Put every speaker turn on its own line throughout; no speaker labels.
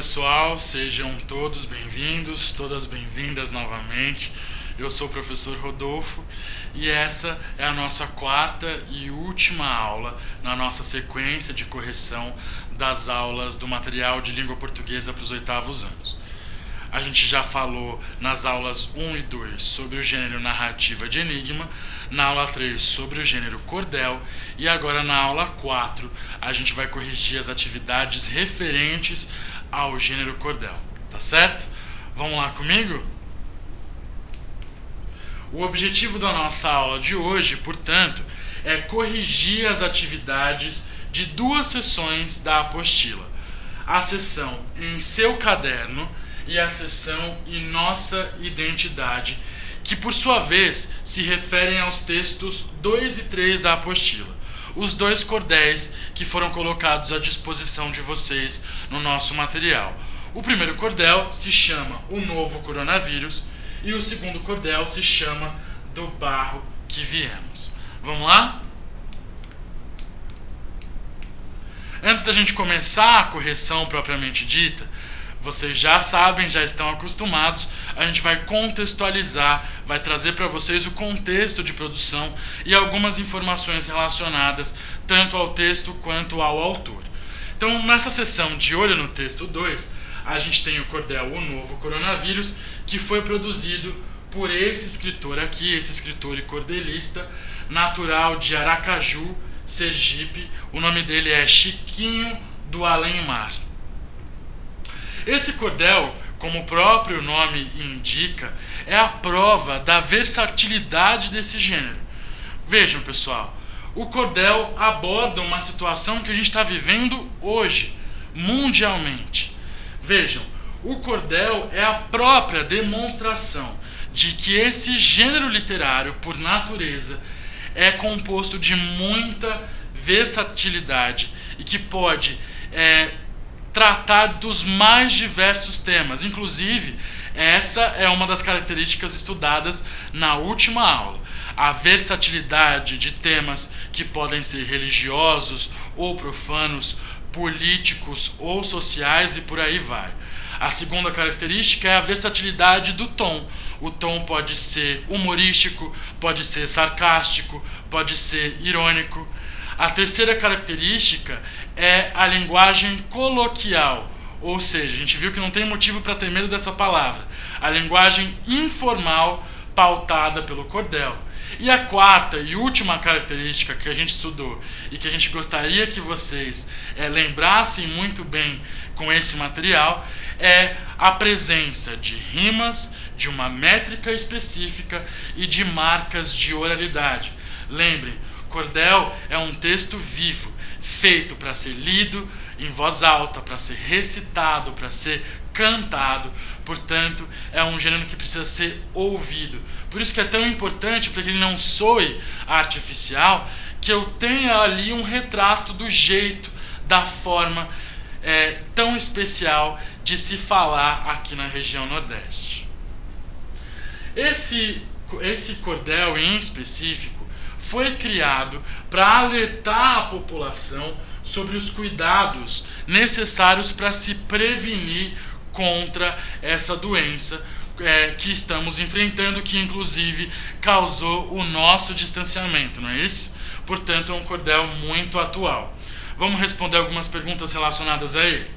pessoal, sejam todos bem-vindos, todas bem-vindas novamente. Eu sou o professor Rodolfo e essa é a nossa quarta e última aula na nossa sequência de correção das aulas do material de língua portuguesa para os 8º anos. A gente já falou nas aulas 1 e 2 sobre o gênero narrativa de enigma, na aula 3 sobre o gênero cordel e agora na aula 4 a gente vai corrigir as atividades referentes ao gênero cordel, tá certo? Vamos lá comigo? O objetivo da nossa aula de hoje, portanto, é corrigir as atividades de 2 sessões da apostila. A sessão em seu caderno e a sessão em nossa identidade, que por sua vez se referem aos textos 2 e 3 da apostila, os 2 cordéis que foram colocados à disposição de vocês no nosso material. O primeiro cordel se chama O Novo Coronavírus e o segundo cordel se chama Do Barro que Viemos. Vamos lá? Antes da gente começar a correção propriamente dita, vocês já sabem, já estão acostumados, a gente vai contextualizar, vai trazer para vocês o contexto de produção e algumas informações relacionadas tanto ao texto quanto ao autor. Então, nessa sessão de Olho no Texto 2, a gente tem o cordel O Novo Coronavírus, que foi produzido por esse escritor aqui, esse escritor e cordelista, natural de Aracaju, Sergipe. O nome dele é Chiquinho do Além-Mar. Esse cordel, como o próprio nome indica, é a prova da versatilidade desse gênero. Vejam, pessoal, o cordel aborda uma situação que a gente está vivendo hoje, mundialmente. Vejam, o cordel é a própria demonstração de que esse gênero literário, por natureza, é composto de muita versatilidade e que pode tratar dos mais diversos temas. Inclusive, essa é uma das características estudadas na última aula. A versatilidade de temas que podem ser religiosos ou profanos, políticos ou sociais e por aí vai. A segunda característica é a versatilidade do tom. O tom pode ser humorístico, pode ser sarcástico, pode ser irônico. A terceira característica é a linguagem coloquial, ou seja, a gente viu que não tem motivo para ter medo dessa palavra, a linguagem informal pautada pelo cordel. E a quarta e última característica que a gente estudou e que a gente gostaria que vocês lembrassem muito bem com esse material é a presença de rimas, de uma métrica específica e de marcas de oralidade. Lembrem, cordel é um texto vivo, feito para ser lido em voz alta, para ser recitado, para ser cantado. Portanto, é um gênero que precisa ser ouvido. Por isso que é tão importante, para que ele não soe artificial, que eu tenha ali um retrato do jeito, da forma tão especial de se falar aqui na região Nordeste. Esse cordel em específico foi criado para alertar a população sobre os cuidados necessários para se prevenir contra essa doença que estamos enfrentando, que inclusive causou o nosso distanciamento, não é isso? Portanto, é um cordel muito atual. Vamos responder algumas perguntas relacionadas a ele.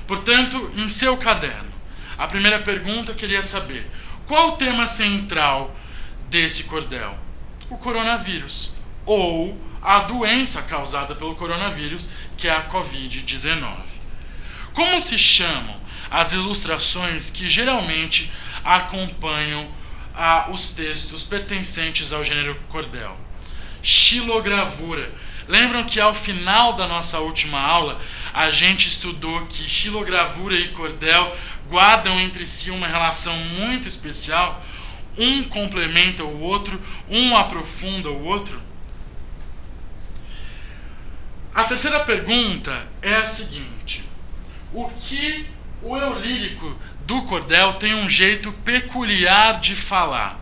Portanto, em seu caderno, a primeira pergunta eu queria saber: qual o tema central desse cordel? O coronavírus, ou a doença causada pelo coronavírus, que é a Covid-19. Como se chamam as ilustrações que geralmente acompanham os textos pertencentes ao gênero cordel? Xilogravura. Lembram que ao final da nossa última aula a gente estudou que xilogravura e cordel guardam entre si uma relação muito especial? Um complementa o outro, um aprofunda o outro? A terceira pergunta é a seguinte: o que o eu lírico do cordel tem um jeito peculiar de falar?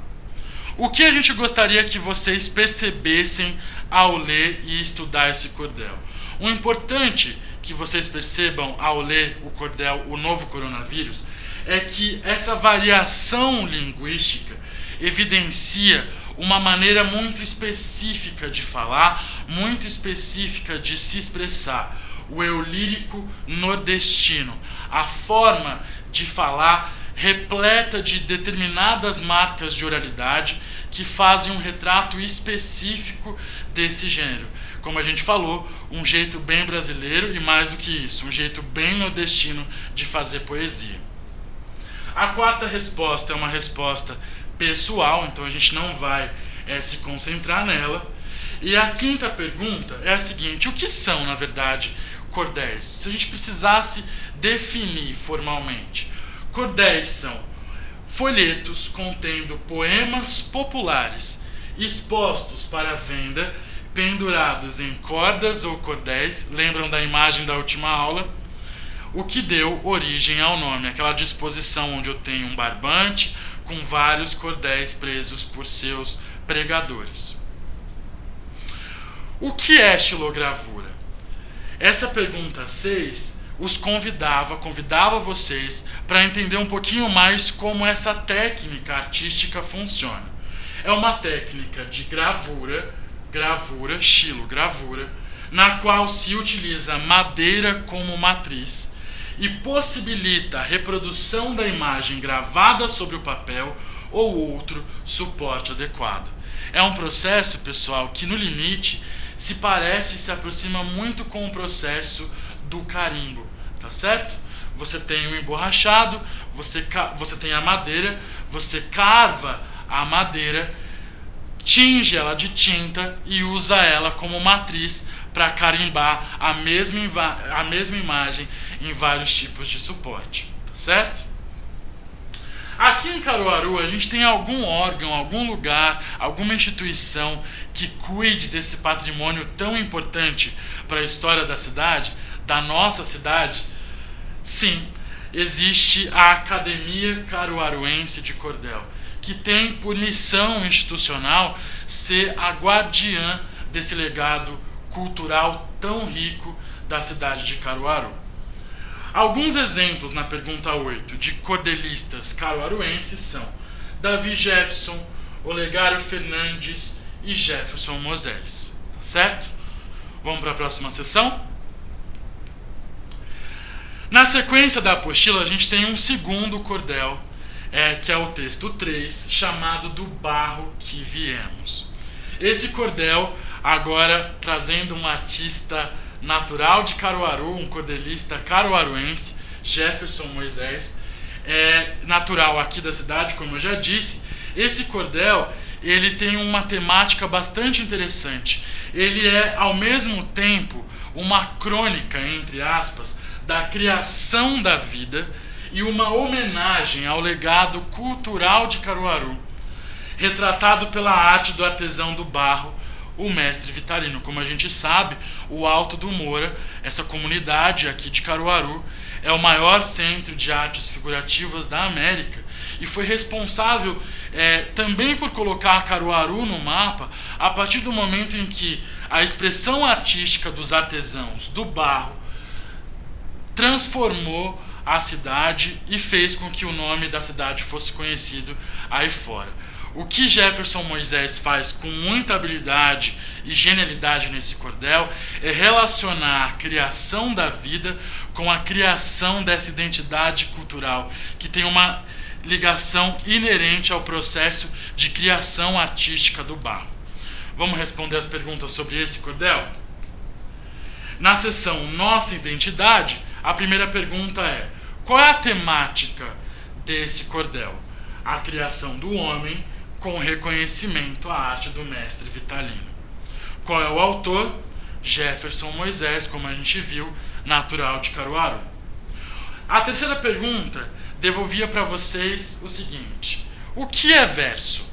O que a gente gostaria que vocês percebessem ao ler e estudar esse cordel? O importante que vocês percebam ao ler o cordel O Novo Coronavírus é que essa variação linguística evidencia uma maneira muito específica de falar, muito específica de se expressar. O eu lírico nordestino, a forma de falar repleta de determinadas marcas de oralidade que fazem um retrato específico desse gênero. Como a gente falou, um jeito bem brasileiro e, mais do que isso, um jeito bem nordestino de fazer poesia. A quarta resposta é uma resposta pessoal, então a gente não vai se concentrar nela. E a quinta pergunta é a seguinte: o que são, na verdade, cordéis? Se a gente precisasse definir formalmente, cordéis são folhetos contendo poemas populares expostos para venda, pendurados em cordas ou cordéis. Lembram da imagem da última aula? O que deu origem ao nome, aquela disposição onde eu tenho um barbante com vários cordéis presos por seus pregadores. O que é xilogravura? Essa pergunta 6 os convidava vocês para entender um pouquinho mais como essa técnica artística funciona. É uma técnica de gravura, xilogravura, na qual se utiliza madeira como matriz e possibilita a reprodução da imagem gravada sobre o papel ou outro suporte adequado. É um processo, pessoal, que no limite se aproxima muito com o processo do carimbo, tá certo? Você tem o emborrachado, você tem a madeira, você carva a madeira, tinge ela de tinta e usa ela como matriz para carimbar a mesma imagem em vários tipos de suporte, tá certo? Aqui em Caruaru a gente tem algum órgão, algum lugar, alguma instituição que cuide desse patrimônio tão importante para a história da cidade, da nossa cidade? Sim, existe a Academia Caruaruense de Cordel, que tem por missão institucional ser a guardiã desse legado cultural tão rico da cidade de Caruaru. Alguns exemplos na pergunta 8 de cordelistas caruaruenses são Davi Jefferson, Olegário Fernandes e Jefferson Moisés. Tá certo? Vamos para a próxima sessão? Na sequência da apostila, a gente tem um segundo cordel, que é o texto 3, chamado Do Barro que Viemos. Esse cordel, agora trazendo um artista natural de Caruaru, um cordelista caruaruense, Jefferson Moisés, natural aqui da cidade, como eu já disse. Esse cordel, ele tem uma temática bastante interessante. Ele é, ao mesmo tempo, uma crônica, entre aspas, da criação da vida e uma homenagem ao legado cultural de Caruaru, retratado pela arte do artesão do barro, o mestre Vitalino. Como a gente sabe, o Alto do Moura, essa comunidade aqui de Caruaru, é o maior centro de artes figurativas da América e foi responsável também por colocar Caruaru no mapa a partir do momento em que a expressão artística dos artesãos do barro transformou a cidade e fez com que o nome da cidade fosse conhecido aí fora. O que Jefferson Moisés faz com muita habilidade e genialidade nesse cordel é relacionar a criação da vida com a criação dessa identidade cultural, que tem uma ligação inerente ao processo de criação artística do barro. Vamos responder as perguntas sobre esse cordel? Na seção Nossa Identidade, a primeira pergunta é: qual é a temática desse cordel? A criação do homem com reconhecimento à arte do mestre Vitalino. Qual é o autor? Jefferson Moisés, como a gente viu, natural de Caruaru. A terceira pergunta devolvia para vocês o seguinte: o que é verso?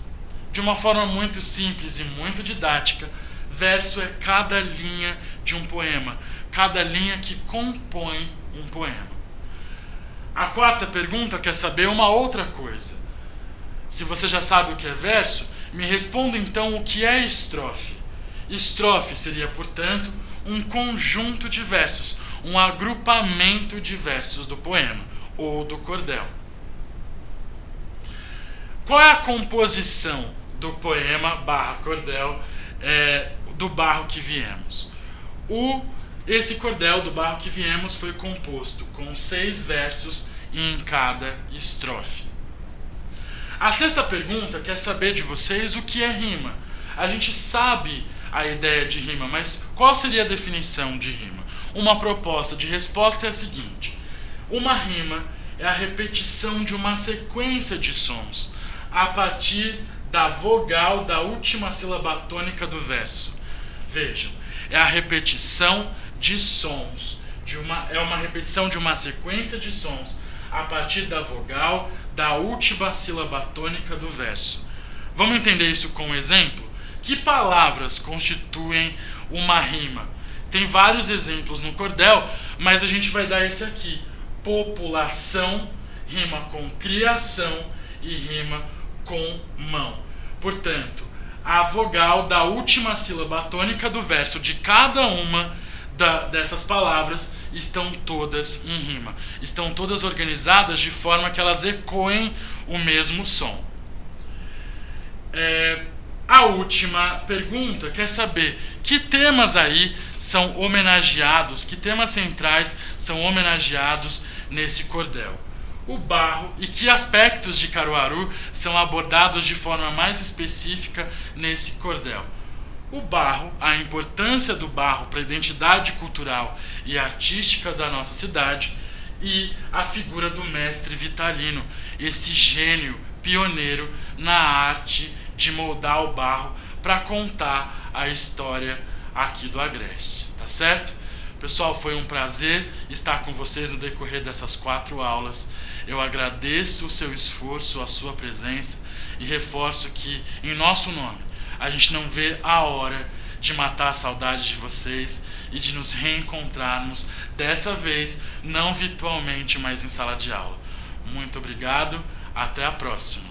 De uma forma muito simples e muito didática, verso é cada linha de um poema, cada linha que compõe um poema. A quarta pergunta quer saber uma outra coisa. Se você já sabe o que é verso, me responda então o que é estrofe. Estrofe seria, portanto, um conjunto de versos, um agrupamento de versos do poema ou do cordel. Qual é a composição do poema barra cordel do Barro que Viemos? Esse cordel do Barro que Viemos foi composto com 6 versos em cada estrofe. A sexta pergunta quer saber de vocês o que é rima. A gente sabe a ideia de rima, mas qual seria a definição de rima? Uma proposta de resposta é a seguinte: uma rima é a repetição de uma sequência de sons a partir da vogal da última sílaba tônica do verso. Vejam, é a repetição de sons, é uma repetição de uma sequência de sons a partir da vogal da última sílaba tônica do verso. Vamos entender isso com um exemplo? Que palavras constituem uma rima? Tem vários exemplos no cordel, mas a gente vai dar esse aqui. População rima com criação e rima com mão. Portanto, a vogal da última sílaba tônica do verso de cada uma dessas palavras estão todas em rima. Estão todas organizadas de forma que elas ecoem o mesmo som. A última pergunta quer saber que temas aí são homenageados, que temas centrais são homenageados nesse cordel. O barro e que aspectos de Caruaru são abordados de forma mais específica nesse cordel. O barro, a importância do barro para a identidade cultural e artística da nossa cidade, e a figura do mestre Vitalino, esse gênio pioneiro na arte de moldar o barro para contar a história aqui do Agreste, tá certo? Pessoal, foi um prazer estar com vocês no decorrer dessas 4 aulas. Eu agradeço o seu esforço, a sua presença e reforço que, em nosso nome, a gente não vê a hora de matar a saudade de vocês e de nos reencontrarmos, dessa vez não virtualmente, mas em sala de aula. Muito obrigado, até a próxima.